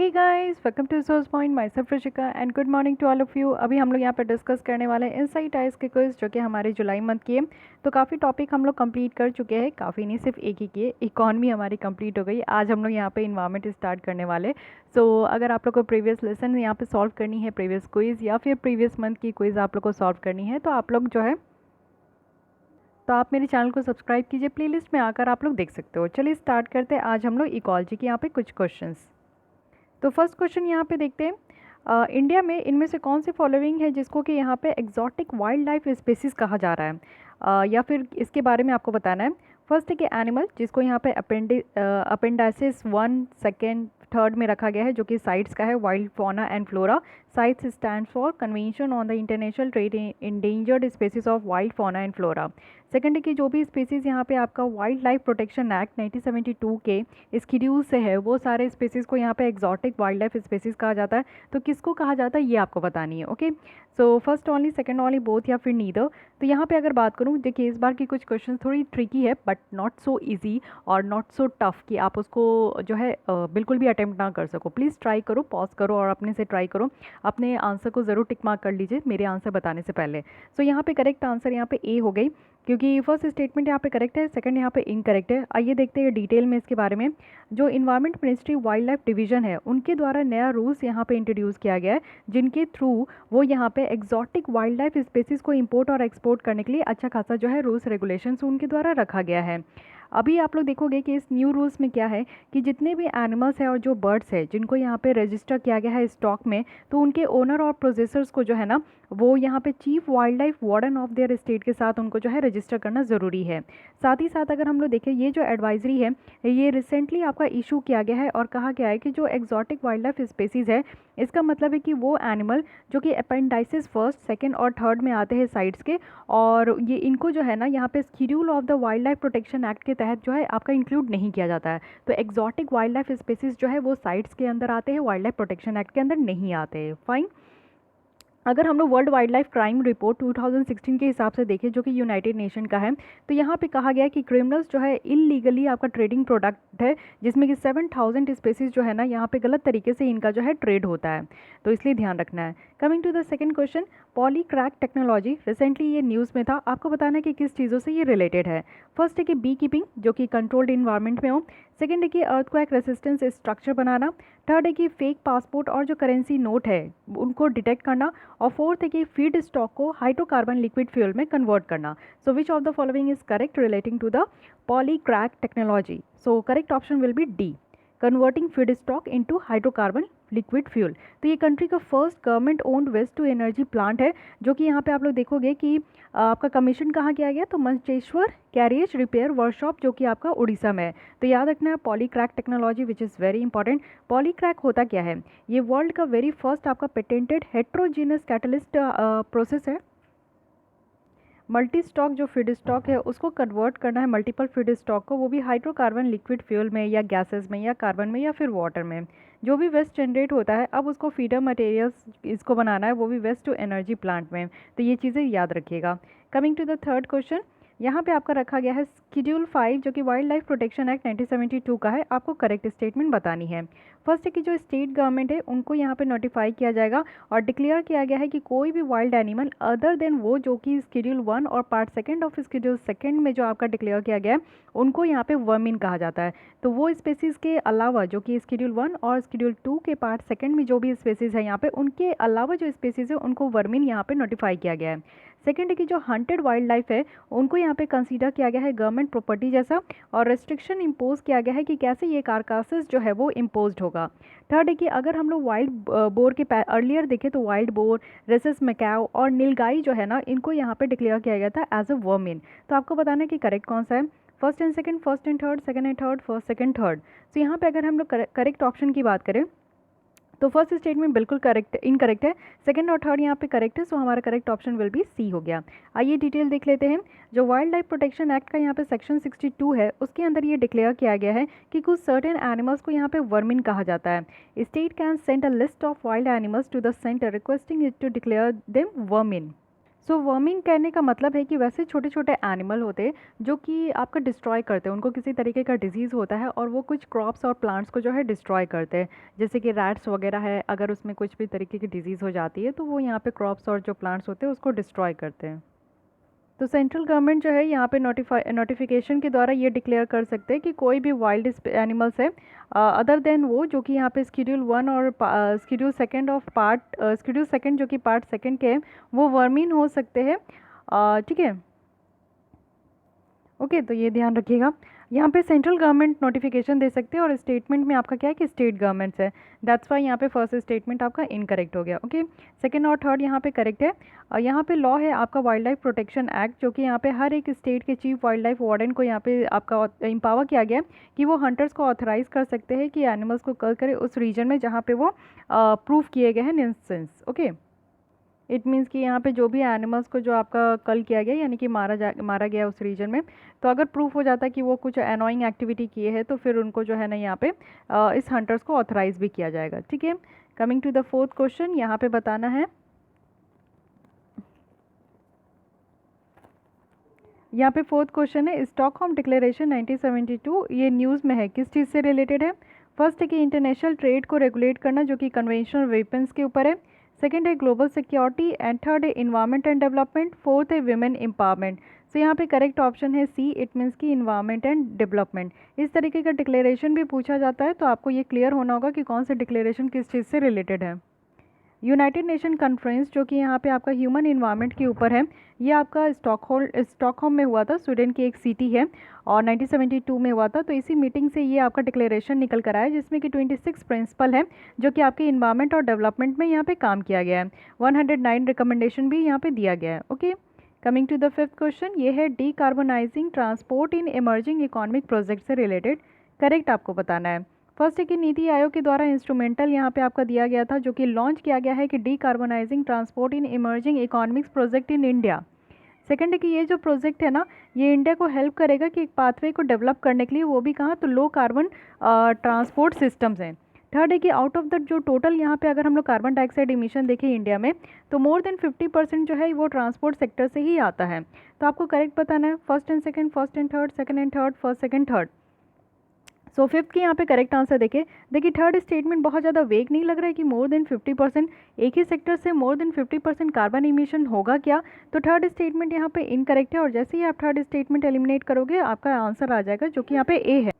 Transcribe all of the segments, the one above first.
Hey guys, welcome to source point. Myself Ruchika and good morning to all of you. अभी हम लोग यहाँ पे डिस्कस करने वाले हैं इनसाइट आइज के क्विज जो कि हमारे जुलाई मंथ की है। तो काफ़ी टॉपिक हम लोग कंप्लीट कर चुके हैं, काफ़ी नहीं सिर्फ एक ही किए। इकॉनमी हमारी कंप्लीट हो गई। आज हम लोग यहाँ पे इन्वायरमेंट स्टार्ट करने वाले। सो अगर आप लोग को प्रीवियस लेसन यहाँ पे सॉल्व करनी है, प्रीवियस क्विज़ या फिर प्रीवियस मंथ की क्विज़ आप लोग को सॉल्व करनी है, तो आप लोग जो है तो आप मेरे चैनल को सब्सक्राइब कीजिए। प्लेलिस्ट में आकर आप लोग देख सकते हो। चलिए स्टार्ट करते हैं आज हम लोग इकोलॉजी के यहाँ पे कुछ क्वेश्चंस। तो फर्स्ट क्वेश्चन यहाँ पे देखते हैं, इंडिया में इनमें से कौन सी फॉलोइंग है जिसको कि यहाँ पे एग्जॉटिक वाइल्ड लाइफ स्पेसीज कहा जा रहा है, या फिर इसके बारे में आपको बताना है। फर्स्ट है कि एनिमल, जिसको यहाँ पे अपेंडाइसिस 1, सेकेंड, थर्ड में रखा गया है, जो कि साइट्स का है, wild fauna and flora. Sites stand for convention on the international trade in endangered species of wild fauna and flora. Second है कि जो भी स्पेसीज़ यहाँ पे आपका वाइल्ड लाइफ प्रोटेक्शन एक्ट 1972 के स्कीड्यूल से है, वो सारे स्पेसीज़ को यहाँ पे एक्जॉटिक वाइल्ड लाइफ स्पेसीज़ कहा जाता है। तो किसको कहा जाता है ये आपको बतानी है। Okay, so first only, second only, both या फिर नीदर। तो यहाँ पे अगर बात करूँ, देखिए इस बार की कुछ क्वेश्चन थोड़ी ट्रिकी है बट नॉट सो ईजी और नॉट सो टफ कि आप उसको जो है बिल्कुल भी अटेम्प्ट ना कर सको। प्लीज़ ट्राई करो, पॉज करो और अपने से ट्राई करो। अपने आंसर को ज़रूर टिक मार्क कर लीजिए मेरे आंसर बताने से पहले। सो यहाँ पे करेक्ट आंसर यहाँ पे ए हो गई, क्योंकि फर्स्ट स्टेटमेंट यहाँ पे करेक्ट है, सेकंड यहाँ पे इनकरेक्ट है। आइए देखते हैं डिटेल में इसके बारे में। जो environment ministry wild life division है, उनके द्वारा नया रूल्स यहाँ पे इंट्रोड्यूस किया गया है, जिनके थ्रू वो यहाँ पे एक्जॉटिक वाइल्ड लाइफ स्पेसीज़ को इंपोर्ट और एक्सपोर्ट करने के लिए अच्छा खासा जो है रूल्स रेगुलेशंस उनके द्वारा रखा गया है। अभी आप लोग देखोगे कि इस न्यू रूल्स में क्या है कि जितने भी एनिमल्स हैं और जो बर्ड्स है जिनको यहाँ पे रजिस्टर किया गया है स्टॉक में, तो उनके ओनर और प्रोसेसर्स को जो है ना, वो यहाँ पे chief wild life warden of their state के साथ उनको जो है रजिस्टर करना ज़रूरी है। साथ ही साथ अगर हम लोग देखें, ये जो एडवाइजरी है ये रिसेंटली आपका इशू किया गया है और कहा गया है कि जो एक्जॉटिक वाइल्ड लाइफ स्पेसीज़ है, इसका मतलब है कि वो एनिमल जो कि अपेंडाइसिस फर्स्ट, सेकेंड और थर्ड में आते हैं साइट्स के, और ये इनको जो है ना यहाँ पे schedule of the wild life protection act के तहत जो है आपका इंक्लूड नहीं किया जाता है। तो एक्जॉटिक वाइल्ड लाइफ स्पेसीज जो है वो साइट्स के अंदर आते हैं, वाइल्ड लाइफ प्रोटेक्शन एक्ट के अंदर नहीं आते हैं। फाइन। अगर हम लोग world wild life crime report 2016 के हिसाब से देखें, जो कि यूनाइटेड नेशन का है, तो यहाँ पे कहा गया है कि क्रिमिनल्स जो है इलीगली आपका ट्रेडिंग प्रोडक्ट है, जिसमें कि 7000 स्पेसीज जो है ना यहाँ पे गलत तरीके से इनका जो है ट्रेड होता है, तो इसलिए ध्यान रखना है। Coming to the second question, Polycrack technology, recently ये न्यूज़ में था, आपको बताना है कि किस चीज़ों से ये रिलेटेड है। फर्स्ट है कि बी कीपिंग, जो कि कंट्रोल्ड इन्वायरमेंट में हो। सेकंड है कि अर्थक्वेक रेसिस्टेंस स्ट्रक्चर बनाना। थर्ड है कि फेक पासपोर्ट और जो करेंसी नोट है उनको डिटेक्ट करना। और फोर्थ है कि फीड स्टॉक को हाइड्रोकार्बन लिक्विड फ्यूल में कन्वर्ट करना। So which of the following is correct relating to the Polycrack technology? So correct option will be D, converting feedstock into hydrocarbon liquid fuel. तो ये country का first government owned waste to energy plant है, जो कि यहाँ पे आप लोग देखोगे कि आपका कमीशन कहाँ किया गया, तो मंचेश्वर कैरियज रिपेयर वर्कशॉप, जो कि आपका उड़ीसा में है। तो याद रखना है Polycrack technology, which is very important. Polycrack होता क्या है, ये वर्ल्ड का वेरी फर्स्ट आपका पेटेंटेड हेट्रोजीनस कैटलिस्ट प्रोसेस है। मल्टी स्टॉक जो फीड स्टॉक है उसको कन्वर्ट करना है, मल्टीपल फीड स्टॉक को, वो भी हाइड्रोकार्बन लिक्विड फ्यूल में या गैसेस में या कार्बन में या फिर वाटर में। जो भी वेस्ट जनरेट होता है, अब उसको फीडर मटेरियल्स इसको बनाना है, वो भी वेस्ट टू एनर्जी प्लांट में। तो ये चीज़ें याद रखिएगा। Coming to the third question, यहाँ पे आपका रखा गया है शेड्यूल 5, जो कि वाइल्ड लाइफ प्रोटेक्शन एक्ट 1972 का है। आपको करेक्ट स्टेटमेंट बतानी है। फर्स्ट है कि जो स्टेट गवर्नमेंट है उनको यहाँ पे नोटिफाई किया जाएगा और डिक्लेयर किया गया है कि कोई भी वाइल्ड एनिमल अदर देन वो जो कि शेड्यूल 1 और part second of schedule second में जो आपका डिक्लेयर किया गया है, उनको यहाँ पे वर्मिन कहा जाता है। तो वो स्पेसीज़ के अलावा जो कि शेड्यूल 1 और शेड्यूल 2 के पार्ट सेकंड में जो भी स्पेसीज़ है यहाँ पे, उनके अलावा जो स्पेसीज़ है उनको वर्मिन यहाँ पे नोटिफाई किया गया है। सेकेंड है कि जो हंटेड वाइल्ड लाइफ है उनको यहाँ पे कंसीडर किया गया है गवर्नमेंट प्रॉपर्टी जैसा, और रेस्ट्रिक्शन इम्पोज किया गया है कि कैसे ये कारकासेस जो है वो इम्पोज होगा। थर्ड है कि अगर हम लोग वाइल्ड बोर के अर्लियर देखें, तो वाइल्ड बोर, रेसस मैकाओ और नीलगाई जो है ना, इनको यहाँ पे डिक्लेयर किया गया था एज अ वर्मिन। तो आपको बताना है कि करेक्ट कौन सा है, first and second, first and third, second and third, first second third. तो यहाँ पे अगर हम लोग करेक्ट ऑप्शन की बात करें, तो फर्स्ट स्टेटमेंट बिल्कुल करेक्ट इनकरेक्ट है, सेकंड और थर्ड यहाँ पे करेक्ट है, सो हमारा correct option will be C हो गया। आइए डिटेल देख लेते हैं। जो वाइल्ड लाइफ प्रोटेक्शन एक्ट का यहाँ पे सेक्शन 62 है, उसके अंदर ये डिक्लेयर किया गया है कि कुछ सर्टेन एनिमल्स को यहाँ पे वर्मिन कहा जाता है। State can send a list of wild animals to the centre requesting it to declare them vermin. So vermin कहने का मतलब है कि वैसे छोटे छोटे एनिमल होते हैं जो कि आपका डिस्ट्रॉय करते हैं, उनको किसी तरीके का डिजीज़ होता है और वो कुछ क्रॉप्स और प्लांट्स को जो है डिस्ट्रॉय करते हैं। जैसे कि रैट्स वगैरह है, अगर उसमें कुछ भी तरीके की डिजीज़ हो जाती है तो वो यहाँ पे क्रॉप्स और जो प्लांट्स होते हैं उसको डिस्ट्रॉय करते हैं। तो सेंट्रल गवर्नमेंट जो है यहाँ पे नोटिफिकेशन के द्वारा ये डिक्लेयर कर सकते हैं कि कोई भी वाइल्ड एनिमल्स है अदर देन वो जो कि यहाँ पे शेड्यूल 1 और शेड्यूल सेकंड जो कि पार्ट सेकंड के हैं वो वर्मिन हो सकते हैं। ठीक है, ओके, तो ये ध्यान रखिएगा। यहाँ पे सेंट्रल गवर्नमेंट नोटिफिकेशन दे सकते हैं और स्टेटमेंट में आपका क्या है कि स्टेट गवर्नमेंट्स है। दैट्स वाई यहाँ पे फर्स्ट स्टेटमेंट आपका इनकरेक्ट हो गया। ओके, सेकंड और थर्ड यहाँ पे करेक्ट है। और यहाँ पे लॉ है आपका वाइल्ड लाइफ प्रोटेक्शन एक्ट, जो कि यहाँ पे हर एक स्टेट के चीफ वाइल्ड लाइफ वार्डन को यहाँ पे आपका एम्पावर किया गया कि वो हंटर्स को ऑथराइज कर सकते हैं कि एनिमल्स को किल करे उस रीजन में जहाँ पे वो प्रूव किए गए हैं इंस्टेंस। ओके, इट मीन्स कि यहाँ पे जो भी एनिमल्स को जो आपका कल किया गया यानी कि मारा गया उस रीजन में, तो अगर प्रूफ हो जाता है कि वो कुछ एनोइंग एक्टिविटी किए हैं तो फिर उनको जो है ना यहाँ पे इस हंटर्स को ऑथराइज भी किया जाएगा। ठीक है, coming to the fourth question, यहाँ पे बताना है, यहाँ पे फोर्थ क्वेश्चन है स्टॉकहोम डिक्लेरेशन 1972 ये न्यूज़ में है, किस चीज़ से रिलेटेड है? फर्स्ट है कि इंटरनेशनल ट्रेड को रेगुलेट करना जो कि कन्वेंशनल वेपन्स के ऊपर है। सेकंड है ग्लोबल सिक्योरिटी एंड थर्ड है इन्वायरमेंट एंड डेवलपमेंट, फोर्थ है विमेन एम्पावरमेंट। सो यहाँ पे करेक्ट ऑप्शन है सी, इट मीन्स की इन्वायरमेंट एंड डेवलपमेंट। इस तरीके का डिक्लेरेशन भी पूछा जाता है तो आपको ये क्लियर होना होगा कि कौन सा डिक्लेरेशन किस चीज़ से रिलेटेड है। यूनाइटेड नेशन कॉन्फ्रेंस जो कि यहाँ पे आपका ह्यूमन इन्वायरमेंट के ऊपर है, ये आपका स्टॉकहोम में हुआ था, स्वीडन की एक सिटी है और 1972 में हुआ था। तो इसी मीटिंग से ये आपका डिक्लेरेशन निकल कर आया जिसमें कि 26 प्रिंसिपल है जो कि आपके इन्वायरमेंट और डेवलपमेंट में यहाँ पे काम किया गया है। 109 रिकमेंडेशन भी यहाँ पे दिया गया है। Okay, coming to the fifth question, ये है decarbonising transport in emerging economic project से रिलेटेड। करेक्ट आपको बताना है। फर्स्ट है कि नीति आयोग के द्वारा इंस्ट्रूमेंटल यहाँ पे आपका दिया गया था जो कि लॉन्च किया गया है कि decarbonising transport in emerging economics project in India. Second है कि ये जो प्रोजेक्ट है ना ये इंडिया को हेल्प करेगा कि एक पाथवे को डेवलप करने के लिए, वो भी कहाँ, तो लो कार्बन ट्रांसपोर्ट सिस्टम्स हैं। थर्ड है कि आउट ऑफ द जो टोटल यहाँ पे अगर हम लोग कार्बन डाइऑक्साइड इमिशन देखें इंडिया में तो मोर देन 50% जो है वो ट्रांसपोर्ट सेक्टर से ही आता है। तो आपको करेक्ट बताना है first and second, first and third, second and third, first second third. So fifth की यहाँ पे करेक्ट आंसर देखिए थर्ड स्टेटमेंट बहुत ज़्यादा वेग नहीं लग रहा है कि मोर देन 50%, एक ही सेक्टर से मोर देन 50% कार्बन इमिशन होगा क्या? तो थर्ड स्टेटमेंट यहाँ पे इनकरेक्ट है और जैसे ही आप थर्ड स्टेटमेंट एलिमिनेट करोगे आपका आंसर आ जाएगा जो कि यहाँ पे ए है।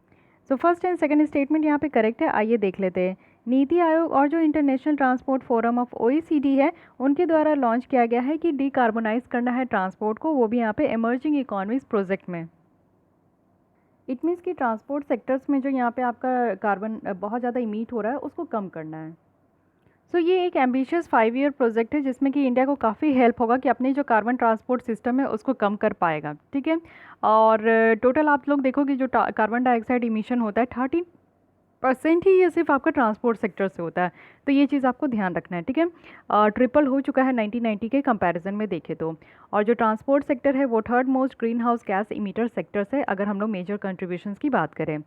So first and second statement यहाँ पे करेक्ट है। आइए देख लेते हैं। नीति आयोग और जो international transport forum of OECD है उनके द्वारा लॉन्च किया गया है कि डीकार्बोनाइज करना है ट्रांसपोर्ट को, वो भी यहाँ पे इमर्जिंग इकोनॉमीज प्रोजेक्ट में। इट मीन्स कि ट्रांसपोर्ट सेक्टर्स में जो यहाँ पे आपका कार्बन बहुत ज़्यादा इमीट हो रहा है उसको कम करना है। सो ये एक एम्बिशियस 5 ईयर प्रोजेक्ट है जिसमें कि इंडिया को काफ़ी हेल्प होगा कि अपनी जो कार्बन ट्रांसपोर्ट सिस्टम है उसको कम कर पाएगा। ठीक है, और टोटल आप लोग देखोगे जो कार्बन डाइऑक्साइड इमिशन होता है 13% ही ये सिर्फ आपका ट्रांसपोर्ट सेक्टर से होता है। तो ये चीज़ आपको ध्यान रखना है। ठीक है, ट्रिपल हो चुका है 1990 के कंपैरिजन में देखें तो। और जो ट्रांसपोर्ट सेक्टर है वो third most greenhouse gas emitter sector है अगर हम लोग मेजर कंट्रीब्यूशंस की बात करें।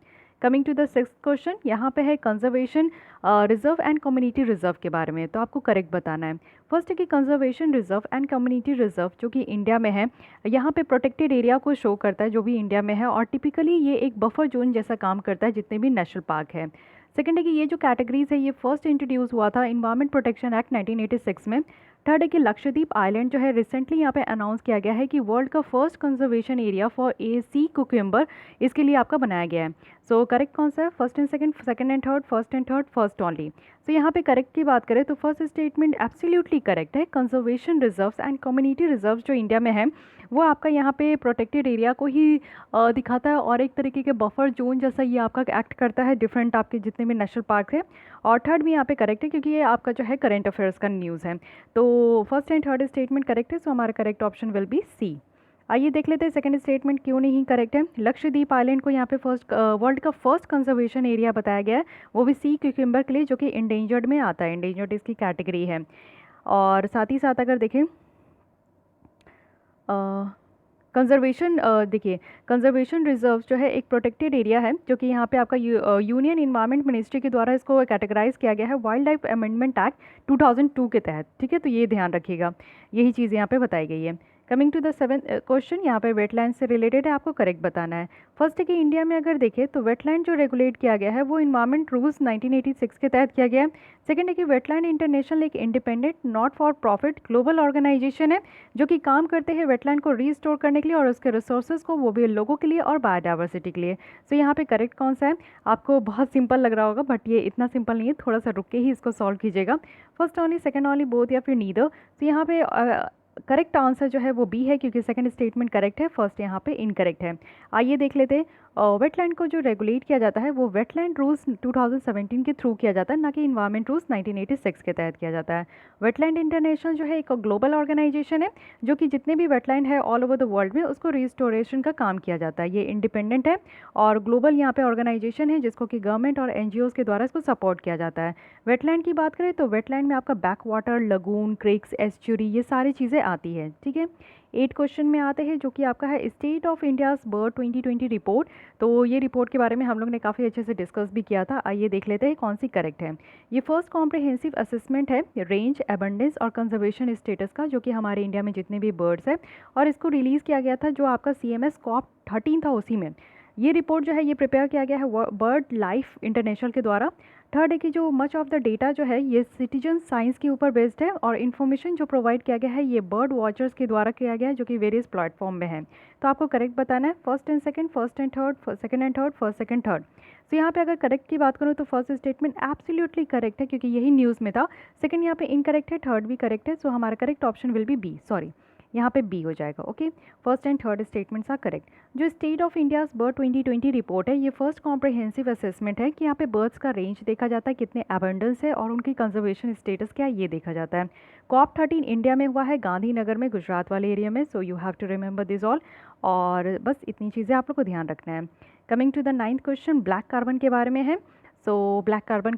Coming to the sixth question, यहाँ पे है conservation reserve and community reserve के बारे में, तो आपको करेक्ट बताना है। फर्स्ट है कि conservation reserve and community reserve जो कि इंडिया में है, यहाँ पे प्रोटेक्टेड एरिया को शो करता है जो भी इंडिया में है और टिपिकली ये एक बफर जोन जैसा काम करता है जितने भी नेशनल पार्क है। सेकंड है कि ये जो कैटेगरीज है ये फर्स्ट इंट्रोड्यूस हुआ था इन्वायरमेंट प्रोटेक्शन एक्ट 1986 में। थर्ड है कि लक्षद्वीप आइलैंड जो है रिसेंटली यहाँ पे अनाउंस किया गया है कि वर्ल्ड का first conservation area for a sea cucumber इसके लिए आपका बनाया गया है। सो करेक्ट कौन सा है? First and second, second and third, first and third, first only. So यहाँ पे करेक्ट की बात करें तो फर्स्ट स्टेटमेंट एब्सोल्युटली करेक्ट है। Conservation reserves and community reserves जो इंडिया में है वो आपका यहाँ पे प्रोटेक्टेड एरिया को ही दिखाता है और एक तरीके के बफर जोन जैसा ये आपका एक्ट करता है डिफरेंट आपके जितने भी नेशनल पार्क है। और थर्ड भी यहाँ पे करेक्ट है क्योंकि ये आपका जो है करंट अफेयर्स का न्यूज़ है। तो first and third statement correct है, सो हमारा correct option will be C. आइए देख लेते हैं सेकंड स्टेटमेंट क्यों नहीं करेक्ट है। लक्षद्वीप आइलैंड को यहाँ पे वर्ल्ड का फर्स्ट कंजर्वेशन एरिया बताया गया है, वो भी सी क्यूक्यूम्बर के लिए जो कि इंडेंजर्ड में आता है, इंडेंजर्ड इसकी कैटेगरी है। और साथ ही साथ अगर देखें कंजर्वेशन देखिए, कंजर्वेशन रिजर्व जो है एक प्रोटेक्टेड एरिया है, जो कि यहाँ पे आपका यूनियन इन्वायरमेंट मिनिस्ट्री के द्वारा इसको कैटेगराइज किया गया है वाइल्ड लाइफ अमेंडमेंट एक्ट 2002 के तहत। ठीक है, तो ये ध्यान रखिएगा, यही चीज़ यहाँ पे बताई गई है। Coming to the 7th question, यहाँ पे वेटलैंड से रिलेटेड है, आपको करेक्ट बताना है। फर्स्ट है कि इंडिया में अगर देखें तो वेटलैंड जो रेगुलेट किया गया है वो इन्वायरमेंट रूल्स 1986 के तहत किया गया है। सेकंड है कि वेटलैंड इंटरनेशनल एक independent not for profit global organisation है, जो कि काम करते हैं वेटलैंड को रीस्टोर करने के लिए और उसके रिसोर्सेज को, वो भी लोगों के लिए और बायोडाइवर्सिटी के लिए। सो यहाँ पे करेक्ट कौन सा है? आपको बहुत सिंपल लग रहा होगा, बट ये इतना सिंपल नहीं है, थोड़ा सा रुक के ही इसको सॉल्व कीजिएगा। First only, second only, both या फिर नीदर। तो यहाँ पे करेक्ट आंसर जो है वो बी है, क्योंकि सेकंड स्टेटमेंट करेक्ट है, फर्स्ट यहाँ पे इनकरेक्ट है। आइए देख लेते हैं। वेटलैंड को जो रेगुलेट किया जाता है वो वेटलैंड रूल्स 2017 के थ्रू किया जाता है, ना कि इन्वायरमेंट रूल्स 1986 के तहत किया जाता है। वेटलैंड इंटरनेशनल जो है एक ग्लोबल ऑर्गेनाइजेशन है, जो कि जितने भी वेटलैंड है ऑल ओवर द वर्ल्ड में उसको रिस्टोरेशन का काम किया जाता है। ये इंडिपेंडेंट है और ग्लोबल यहाँ पे ऑर्गेनाइजेशन है, जिसको कि गवर्नमेंट और NGOs के द्वारा इसको सपोर्ट किया जाता है। वेटलैंड की बात करें तो वेटलैंड में आपका back water, lagoon, cracks, estuary, ये सारी चीज़ें आती है। ठीक है, 8 क्वेश्चन में आते हैं, जो कि आपका है state of India's bird 2020 report. तो ये रिपोर्ट के बारे में हम लोग ने काफ़ी अच्छे से डिस्कस भी किया था। आइए देख लेते हैं कौन सी करेक्ट है। ये फर्स्ट कॉम्प्रिहेंसिव असेसमेंट है रेंज, एबंडेंस और कंजर्वेशन स्टेटस का, जो कि हमारे इंडिया में जितने भी बर्ड्स हैं, और इसको रिलीज़ किया गया था जो आपका CMS COP13 था, उसी में ये रिपोर्ट जो है ये प्रिपेयर किया गया है बर्ड लाइफ इंटरनेशनल के द्वारा। थर्ड है कि जो मच ऑफ द डेटा जो है ये सिटीजन साइंस के ऊपर बेस्ड है, और इन्फॉर्मेशन जो प्रोवाइड किया गया है ये बर्ड वॉचर्स के द्वारा किया गया है, जो कि वेरियस प्लेटफॉर्म में है। तो आपको करेक्ट बताना है, first and second, first and third, second and third, first second third. तो यहाँ पे अगर करेक्ट की बात करूँ तो फर्स्ट स्टेटमेंट एब्सोल्युटली करेक्ट है, क्योंकि यही न्यूज़ में था। सेकंड यहाँ पे इनकरेक्ट है, थर्ड भी करेक्ट है, सो हमारा correct option will be B, sorry यहाँ पे बी हो जाएगा। Okay, first and third statements are correct. जो state of India's bird 2020 report है, ये फर्स्ट कॉम्प्रिहेंसिव असेसमेंट है कि यहाँ पे बर्ड्स का रेंज देखा जाता है, कितने अबंडेंस है और उनकी कंजर्वेशन स्टेटस क्या है, ये देखा जाता है। COP13 इंडिया में हुआ है, गांधीनगर में, गुजरात वाले एरिया में। So you have to remember this all, और बस इतनी चीज़ें आप लोग को ध्यान रखना है। Coming to the 9th question, black carbon के बारे में है। सो ब्लैक कार्बन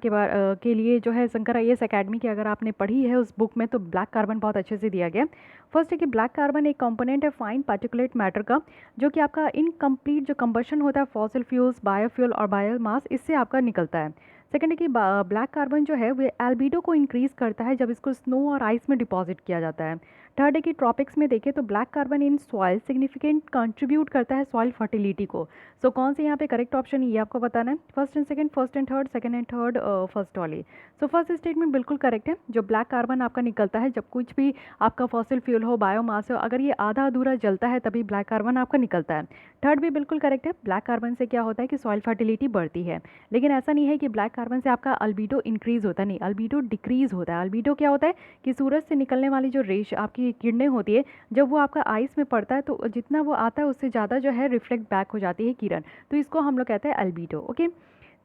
के लिए जो है शंकर IAS अकेडमी की अगर आपने पढ़ी है उस बुक में, तो ब्लैक कार्बन बहुत अच्छे से दिया गया। फर्स्ट है कि ब्लैक कार्बन एक कंपोनेंट है फाइन पार्टिकुलेट मैटर का, जो कि आपका इनकम्प्लीट जो कंबशन होता है फॉसिल फ्यूल्स, बायोफ्यूल और बायोमास, इससे आपका निकलता है। सेकंड है कि ब्लैक कार्बन जो है वो एल्बिडो को इंक्रीज़ करता है जब इसको स्नो और आइस में डिपॉजिट किया जाता है। थर्ड है कि ट्रॉपिक्स में देखें तो black carbon in soil significant contribute करता है सॉइल फर्टिलिटी को। सो कौन से यहाँ पे करेक्ट ऑप्शन ये आपको बताना है, first and second, first and third, second and third, first वाली। सो फर्स्ट स्टेटमेंट बिल्कुल करेक्ट है। जो ब्लैक कार्बन आपका निकलता है जब कुछ भी आपका फॉसिल फ्यूल हो, बायोमास हो, अगर ये आधा अधूरा जलता है तभी ब्लैक कार्बन आपका निकलता है। थर्ड भी बिल्कुल करेक्ट है। ब्लैक कार्बन से क्या होता है कि सॉइल फर्टिलिटी बढ़ती है, लेकिन ऐसा नहीं है कि ब्लैक कार्बन से आपका अल्बिडो इंक्रीज होता है, नहीं, अल्बिडो डिक्रीज होता है। अल्बिडो क्या होता है कि सूरज से निकलने वाली जो रेश आपकी किरणें होती है, जब वो आपका आइस में पड़ता है तो जितना वो आता है उससे ज़्यादा जो है रिफ्लेक्ट बैक हो जाती है किरण, तो इसको हम लोग कहते हैं अल्बिडो। ओके,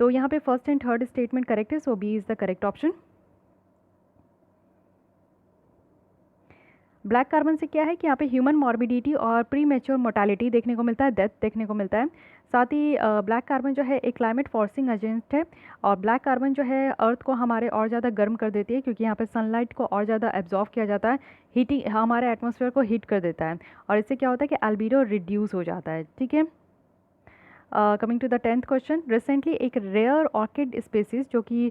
तो यहाँ पे first and third statement correct है, so B is the correct option. Black carbon से क्या है कि यहाँ पे ह्यूमन मॉर्बिडिटी और प्री मैच्योर मोर्टालिटी देखने को मिलता है, डेथ देखने को मिलता है। साथ ही ब्लैक कार्बन जो है एक क्लाइमेट फॉर्सिंग एजेंट है, और ब्लैक कार्बन जो है अर्थ को हमारे और ज़्यादा गर्म कर देती है, क्योंकि यहाँ पे सनलाइट को और ज़्यादा एब्जॉर्व किया जाता है, हीटिंग हमारे एटमॉस्फेयर को हीट कर देता है, और इससे क्या होता है कि एल्बिडो रिड्यूस हो जाता है। ठीक है, coming to the 10th question, recently एक रेयर ऑर्किड स्पेसीज जो कि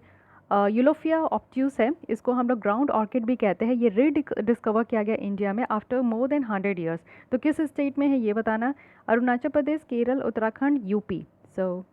यूलोफिया ऑप्ट्यूस है, इसको हम लोग ग्राउंड ऑर्किड भी कहते हैं, ये डिस्कवर किया गया इंडिया में आफ्टर मोर देन 100 ईयर्स। तो किस स्टेट में है ये बताना, Arunachal Pradesh, Kerala, Uttarakhand, UP. So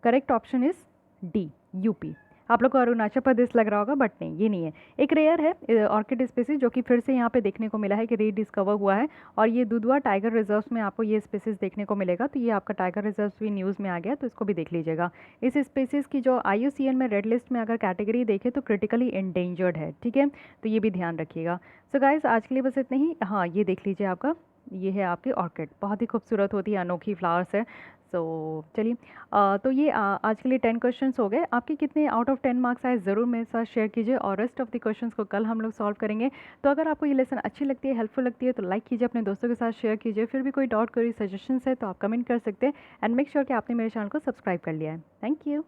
correct option is D, UP. आप लोग को अरुणाचल प्रदेश लग रहा होगा, बट नहीं, ये नहीं है। एक रेयर है ऑर्किड स्पेसीज जो कि फिर से यहाँ पे देखने को मिला है कि रीडिस्कवर हुआ है, और ये दुधवा टाइगर रिजर्व में आपको ये स्पेसीज देखने को मिलेगा। तो ये आपका टाइगर रिजर्व भी न्यूज़ में आ गया, तो इसको भी देख लीजिएगा। इस स्पेसीज की जो IUCN में रेड लिस्ट में अगर कैटेगरी देखें तो क्रिटिकली एंडेंजर्ड है। ठीक है, तो ये भी ध्यान रखिएगा। सो गाइस, आज के लिए बस इतना ही। हाँ, ये देख लीजिए, आपका ये है आपकी ऑर्किड, बहुत ही खूबसूरत होती है, अनोखी फ्लावर्स है। सो चलिए, तो ये आज के लिए 10 क्वेश्चंस हो गए। आपके कितने आउट ऑफ 10 मार्क्स आए ज़रूर मेरे साथ शेयर कीजिए, और रेस्ट ऑफ द क्वेश्चंस को कल हम लोग सॉल्व करेंगे। तो अगर आपको ये लेसन अच्छी लगती है, हेल्पफुल लगती है, तो लाइक कीजिए, अपने दोस्तों के साथ शेयर कीजिए। फिर भी कोई डाउट, कोई सजेशंस है तो आप कमेंट कर सकते हैं, एंड मेक श्योर कि आपने मेरे चैनल को सब्सक्राइब कर लिया है। Thank you.